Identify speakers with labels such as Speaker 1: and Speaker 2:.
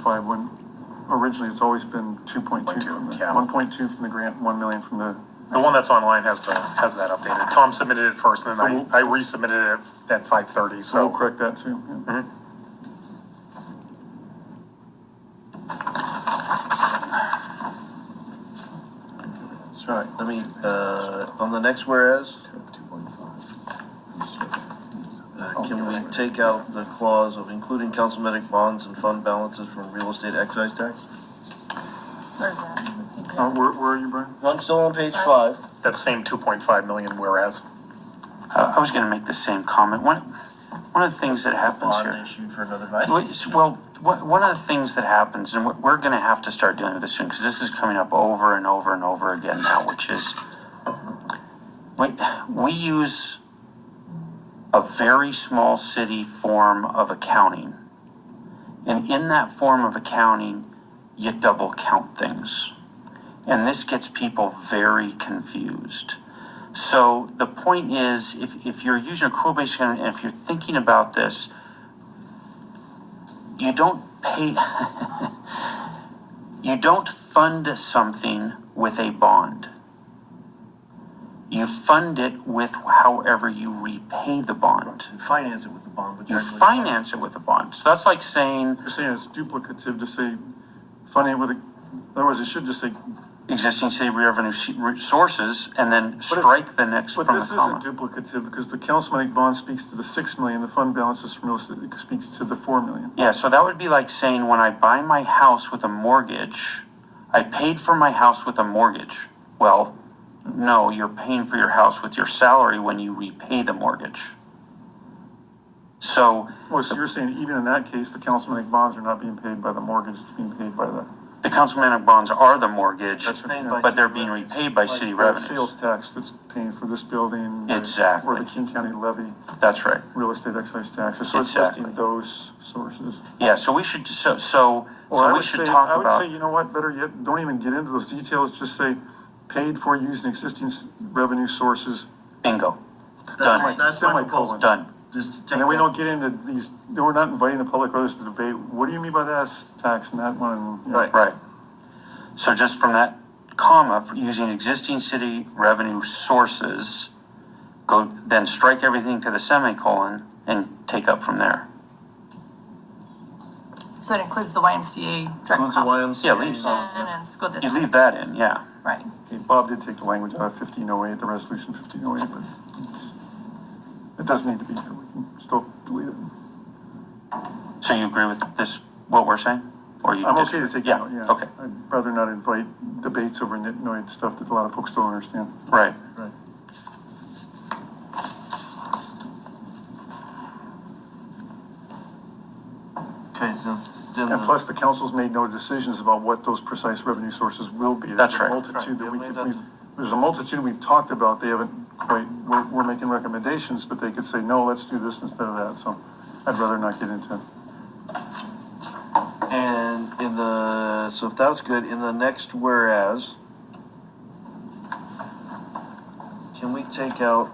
Speaker 1: 2.5 when originally it's always been 2.2 from the, 1.2 from the grant, 1 million from the.
Speaker 2: The one that's online has that updated. Tom submitted it first, and then I resubmitted it at 5:30. So
Speaker 1: we'll correct that too. Yeah.
Speaker 2: Mm-hmm.
Speaker 3: That's right. Let me on the next whereas. Can we take out the clause of including councilmanic bonds and fund balances from real estate excise tax?
Speaker 4: Where's that?
Speaker 1: Where are you, Brian?
Speaker 3: I'm still on page 5.
Speaker 2: That same 2.5 million. Whereas
Speaker 5: I was going to make the same comment. One of the things that happens
Speaker 3: Bond
Speaker 5: here.
Speaker 3: issued for another night.
Speaker 5: Well, one of the things that happens, and we're going to have to start dealing with this soon, because this is coming up over and over and over again now, which is we use a very small city form of accounting. And in that form of accounting, you double count things. And this gets people very confused. So the point is, if you're using accrual-based accounting, and if you're thinking about this, you don't pay, you don't fund something with a bond. You fund it with however you repay the bond.
Speaker 3: You finance it with the bond, but
Speaker 5: you finance it with the bond. So that's like saying...
Speaker 1: You're saying it's duplicative to say funding it with a... Otherwise, it should just say...
Speaker 5: Existing city revenue sources, and then strike the next from the comma.
Speaker 1: But this isn't duplicative, because the councilmanic bond speaks to the 6 million, the fund balances from real estate speaks to the 4 million.
Speaker 5: Yeah, so that would be like saying when I buy my house with a mortgage, I paid for my house with a mortgage. Well, no, you're paying for your house with your salary when you repay the mortgage. So...
Speaker 1: Well, so you're saying even in that case, the councilmanic bonds are not being paid by the mortgage, it's being paid by the...
Speaker 5: The councilmanic bonds are the mortgage,
Speaker 1: right.
Speaker 5: but they're being repaid by city revenues.
Speaker 1: Sales tax that's paying for this building.
Speaker 5: Exactly.
Speaker 1: Or the King County levy.
Speaker 5: That's right.
Speaker 1: Real estate excise taxes. So it's listing those sources.
Speaker 5: Yeah, so we should, so we should talk about...
Speaker 1: I would say, you know what, better yet, don't even get into those details, just say, paid for using existing revenue sources.
Speaker 5: Bingo.
Speaker 3: Done. That's my proposal.
Speaker 5: Done.
Speaker 3: Just to take
Speaker 1: and then we don't get into these, we're not inviting the public or others to debate, what do you mean by that tax and that one?
Speaker 3: Yeah. Right.
Speaker 5: Right. So just from that comma, for using existing city revenue sources, then strike everything to the semicolon and take up from there.
Speaker 4: So it includes the YMCA direct compensation
Speaker 5: Yeah, leave
Speaker 4: and school district.
Speaker 5: You leave that in, yeah.
Speaker 4: Right.
Speaker 1: Okay, Bob did take the language out of 1508, the resolution 1508, but it doesn't need to be here. We can still delete it.
Speaker 5: So you agree with this, what we're saying? Or you
Speaker 1: I'm okay to take it out, yeah.
Speaker 5: Okay.
Speaker 1: I'd rather not invite debates over nitnoid stuff that a lot of folks don't understand.
Speaker 5: Right.
Speaker 3: Right. Okay, so
Speaker 1: and plus the council's made no decisions about what those precise revenue sources will be.
Speaker 5: That's right.
Speaker 1: There's a multitude we've talked about. They haven't quite, we're making recommendations, but they could say, no, let's do this instead of that. So I'd rather not get into it.
Speaker 3: And in the, so if that's good, in the next whereas, can we take out